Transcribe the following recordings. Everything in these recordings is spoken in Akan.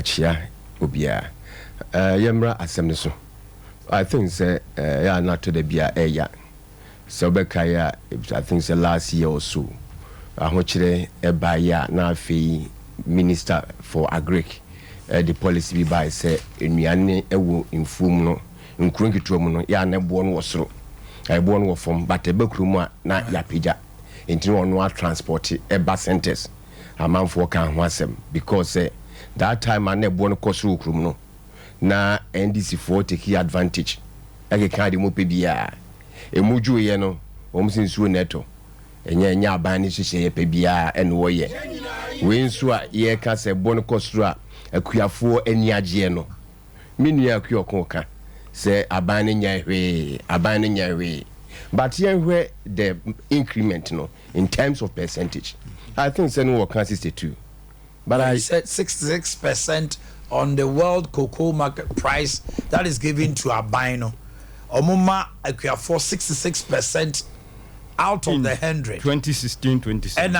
chia obia yemra asem so I think say ya not to the bia eya so bekaya I think say last year or so ahochire eba ya na afi minister for agric the policy be by say enuane ewo infum no nkrunkitrom no ya na ebo no wosoro ebo no wo fom but ebekrum a na ya pija enti no no transport eba centers amanfo kan ho asem because that time na ebo no kosoro krum no na NDC for take advantage age kan de mo pe bia emuju ye no omsinsuo neto enya aban ni hihye ye pe bia ene wo ye we nso a ye ka se bon kosoro a akuafo ani agye no menua akuoko ka se aban ni nya hwe but ye hwe the increment no in terms of percentage I think say no work 62 but I said 66% on the world cocoa market price that is given to albino omuma akuafo 66% out of the 100 2016 and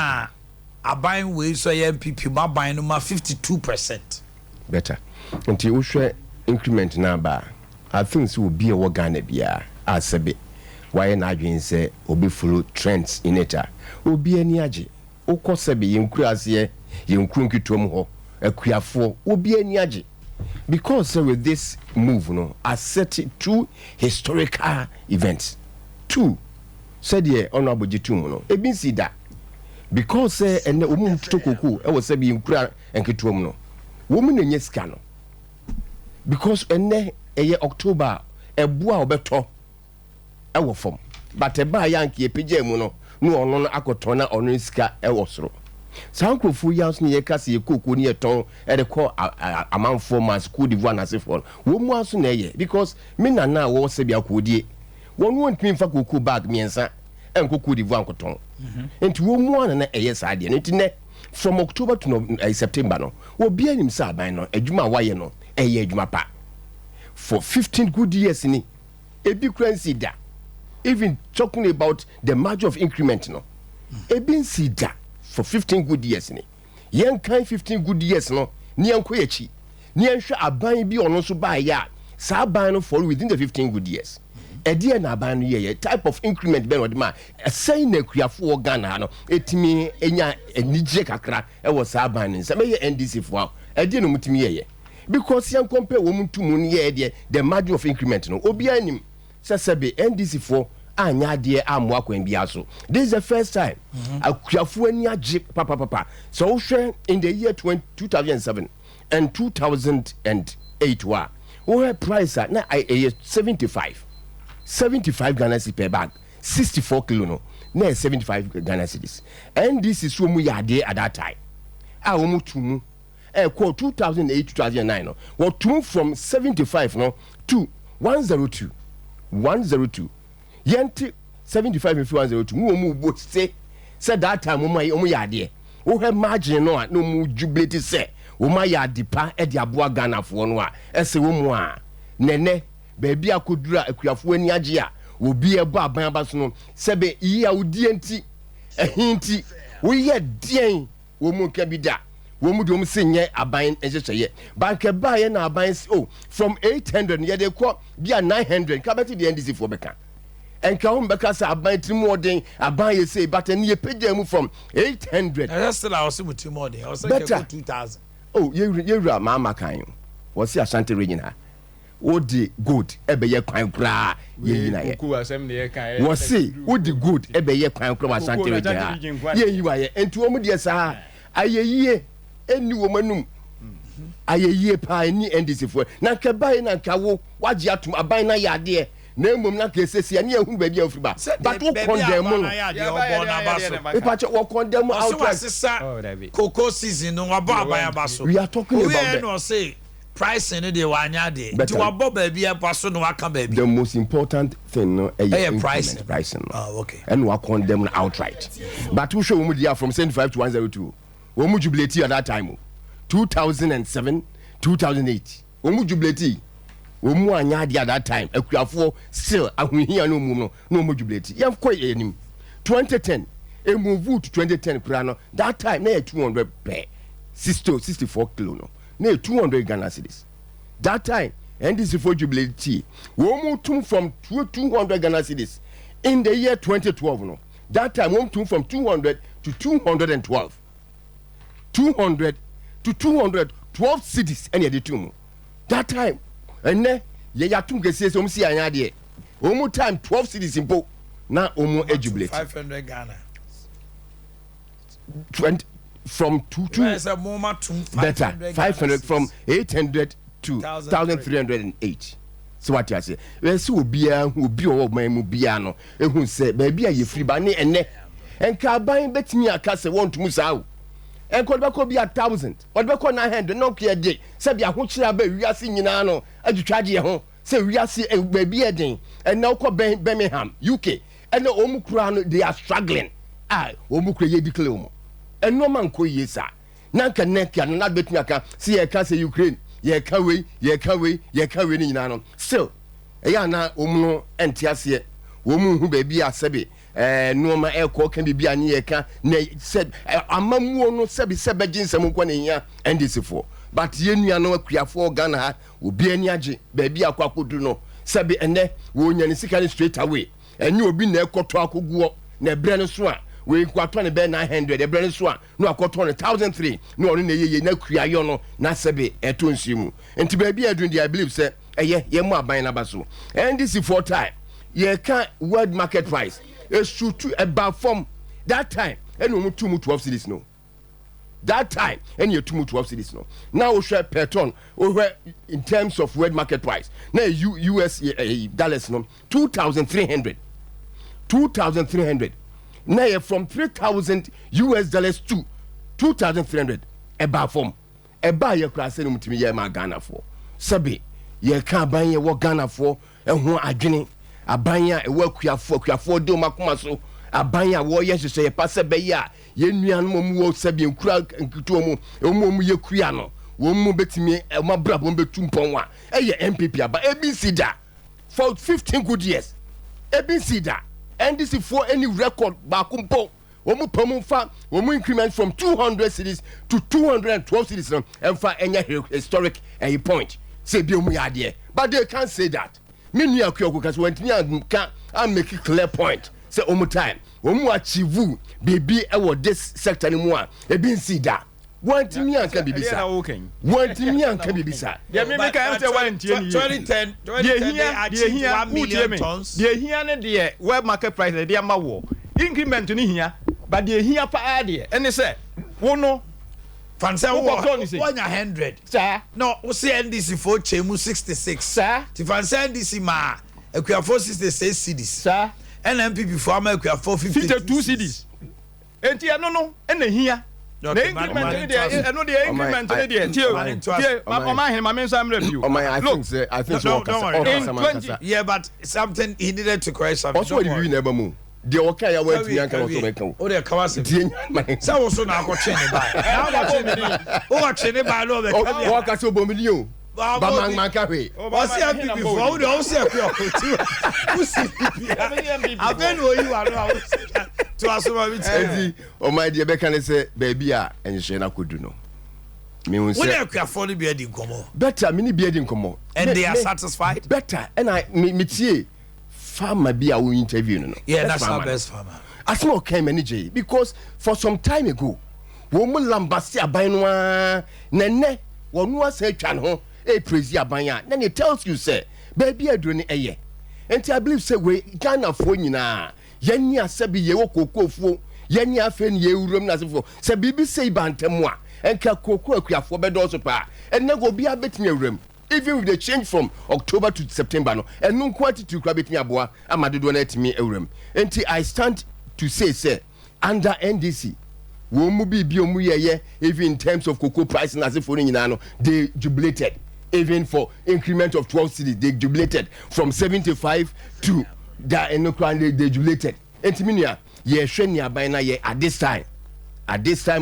albino we so MPP albino ma 52% better until we share increment number I think so will be a Ghana bia asebe why na adwen say obi follow trends in it obi ani age ukosebe yenkru ase yenkru nkitom ho akuafo obi ani age because with this move no I set two historical events two said ye honorable jitum no e bin si da because ene omum tokoku e wo se bi nkura enketom no wo mu nenye sika no because ene eye October ebua obeto e wo fom but e ba yanke epije mu no no ono no akoto na ono sika e wo soro sankofu yans ni yekase yekoko ni eton e de ko amanfo mas Cote d'Ivoire na sefo wo mu aso na eye because me nana wo se bia kodie won won timi fa koku bag miensa enko Cote d'Ivoire nkoton enti wo mu ana na eye saade no enti ne from October to September no wo bia nim sa aban no adwuma waye no eye adwuma pa for 15 good years ni ebi currency da even talking about the margin of increment no ebi nsi da for 15 good years ni yen kan 15 good years no ni enko yachi ni enhwe aban bi ono so ba ya sa aban no fall within the 15 good years edie na aban no ye type of increment be no de ma say na kuafo Ghana no etimi enya enije kakra e wo sa aban ni se me ye NDC fo edie no mutimi ye because yan compare wo mutumu ni ye de the margin of increment no obi anim sesebe NDC fo anya de amwa kwan bia so this is the first time akuafo ani age papa so wo hwe in the year 2007 and 2008 wa wo price na 75 Ghana cedis per bag 64 kilo no na 75 Ghana cedis and this is so mu yade at that time a wo mutumu 2008 2009 no wo tum from 75 no to 102 yenti 75 and 102 mu bo say that time mu yade wo he margin no a no mu jubilate say wo ma yade pa e de aboa Ghana fo no a ese wo mu a nene baby akodura akuafo ani age a obi ebo aban abaso no sebe yi a wodi enti ehinti wo ye den wo mu ka bi da wo mu dom senye aban ehyehyeye bank ba ye na aban from 800 ye de ko bia 900 ka beti de NDC fo beka enka hom beka sa aban trimodin aban ye say but any ye page mu from 800 and still I was with trimodin I was like 2000 oh ye wura mama kan wo si Ashanti region ha odi good ebe ye kwan kra ye yina ye ku asem ne ye kan wo si odi good ebe ye kwan kra Ashanti region ye yiwa ye enti wo mu de sa ayeye eni wo manum ayeye pa ni NDC fo na ka bai na ka wo waje atum aban na yade na emom na ka esesi ani ehunu ba bia ofriba but wo condemn no ipache wo condemn outright cocoa season no wabo aban abaso we are talking about that no say price in the wanya de to wabo ba bia paso no waka ba bi the most important thing no price no oh okay and we condemn outright but we show we from 75 to 102 we mu jubilate at that time 2007 2008 we mu jubilate we mu anya de at that time akuafo still ahunhia no mu no mu jubilate yam ko enim 2010 move to 2010 kura no that time na 200 per 64 kilo no na 200 Ghana cedis. That time NDC for jubilate wo tum from 200 Ghana cedis in the year 2012 no. That time wo tum from 200 to 212. 200 to 212 cedis any the tum. That time ene ye yatum kese so msi anya de. Wo time 12 cedis impo na omo jubilate. 500 Ghana. 20 from 2 better 500 from 800 to 1308. So what you say? We see obia who obi o man mu bia no ehun say baby aye free ba ne ene enka ban betimi aka say want mu sa o enko be ko bia 1000 or be ko 900 no kia de say bia ho kira ba wiase nyina no adwutwaje ye ho say wiase baby eden and now ko Birmingham UK and omu kura no they are struggling omu kura ye declare omu and no man ko yesa nanka nekia na betimi aka see ye ka say Ukraine ye ka we ni nyina no still eya na omu entiase wo mu hu ba bia sebe no ma eko ka bibia ne ye ka na said amamuo no sebe ginsem nko na hia NDC for but ye nua no akuafo Ghana ha obi ani age ba bia akwakodu no sebe ene wo nya ne sika straight away enye obi na ekoto akoguo na bre no so a we kwato ne be 900 e bre no so a no akoto ne 1003 no ono na yeye na kuayo no na sebe eto nsimu enti ba bia adun I believe say ye mu aban na baso NDC for time ye can world market price is shoot about from that time and we two 12 cedis no that time and you two 12 cedis no now we share per ton over in terms of world market price now US dollars no 2300 now from 3000 US dollars to 2300 about from about your class no mutimi ye ma Ghana for sabi ye can ban ye wo Ghana for ehun adwene abanya ewa kuafo de makoma so abanya wo ye hwehwe ye pase be ya ye nuanom mu wo sabi nkura nkuto mu ye kua no wo mu betimi mabrabo betumpon a eye MPP aba ABC da for 15 good years ABC da NDC for any record ba kumpo wo mu pamu fa wo mu increment from 200 cedis to 212 cedis no emfa enya historic point say bi omu ya de but they can't say that. Many are because when I make a clear point. Say omu time. Omu achieve baby this sector anymore. E bin see that. One to me and can be bisa. One to me and can be bisa. Yeah, me make answer 2010. They 1 million tons. They here the world market price they am war. Increment ni here, but they here pa ade. And they say, "Wono Fancy 100. Sir. No, we see NDC for Chemu 66. Sir. Ti fancy NDC ma. Equia 466 cedis. Sir. NMPP for ma equia 452 cedis. Enti no, ene here. The increment there, no the increment there. My men some review. I think so. Yeah, but something he needed to correct something. Also you never move. The okay went to yanka also make come. O de kawase. Say wo so na akotwe ne ba. Na akotwe ne ba no be come. Wo ka so bomilio. Ba man ka hwe. O si am before wo de o si akwa akoti. Wo si bibia. Aben wo yi wa no to asoma bi tell. O my dear be kan say baby a enhye na kodu no. Me won say. Wo de akwa for no be adi nkomo. Better me ni be adi nkomo. And they are satisfied? Better and I me tie farmer be our interview no. Yeah, that's our best farmer. As more came energy because for some time ago, wo mu lambasi aban no a nene wonu asa atwa ho e praise aban a then it tells you say baby aduro ni eye. Enti I believe say we Ghana fo nyina yeni asabi ye wo kokofuo yeni afa ni ye wurom na asefo say bibi say bantemu a enka koko akuafo bedo so pa enne go bia betimi awuram. Even with the change from October to September no and no quantity to betimi aboa amadodo na etimi awuram. Enti I stand to say under NDC wo mu bi omu ye even in terms of cocoa price na asefo nyina no they jubilated even for increment of 12 cedis they jubilated from 75 to that and no they jubilated. Enti minia ye hwe ni aban na ye at this time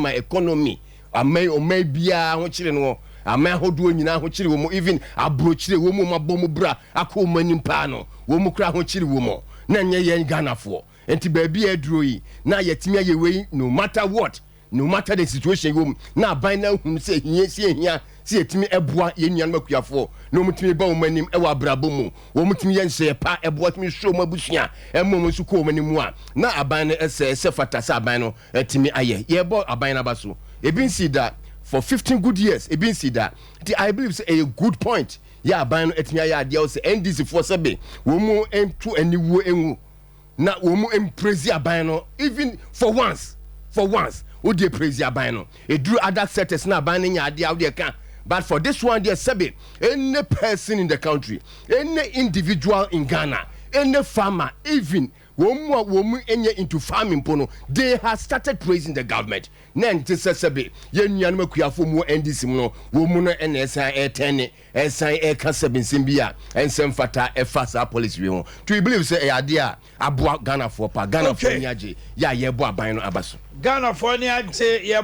my economy may bia ho kire no ama hodo nyina ho kire wo mu even abrochire wo mu mabomu bra akọ manim pa no wo mu kra ho kire wo mu na nye ye Ghana fo enti ba bia aduro yi na yetimi ayewei no matter what no matter the situation you na ban na hu say hia si etimi eboa ye nuan makuafo no mutimi ba omanim e wa brabo mu wo mutimi ye nse pa eboa timi show mabusua emmom nsu ko omanim a na aban no ese fata sa aban no etimi aye ye bo aban na baso ebin see that for 15 good years ebin see that I believe say a good point ya aban no etimi aye ade o say NDC for sebe wo mu entu aniwo enwu na wo mu empraise aban no even for once wo dey praise aban no e duru other sectors na aban nya ade a wo dey kan. But for this one, there Sebi, any person in the country, any individual in Ghana, any farmer, even woman into farming pono, they have started praising the government. Nen to Sebi, yen yanma kuyafu mo endisimo, woman and SI10, SI Kasabin Simbia, and some fata a fasa police. To believe say idea abua Ghana for Ghana for Nyaji, ya yeboa bino abasu. Ghana for Nyaji,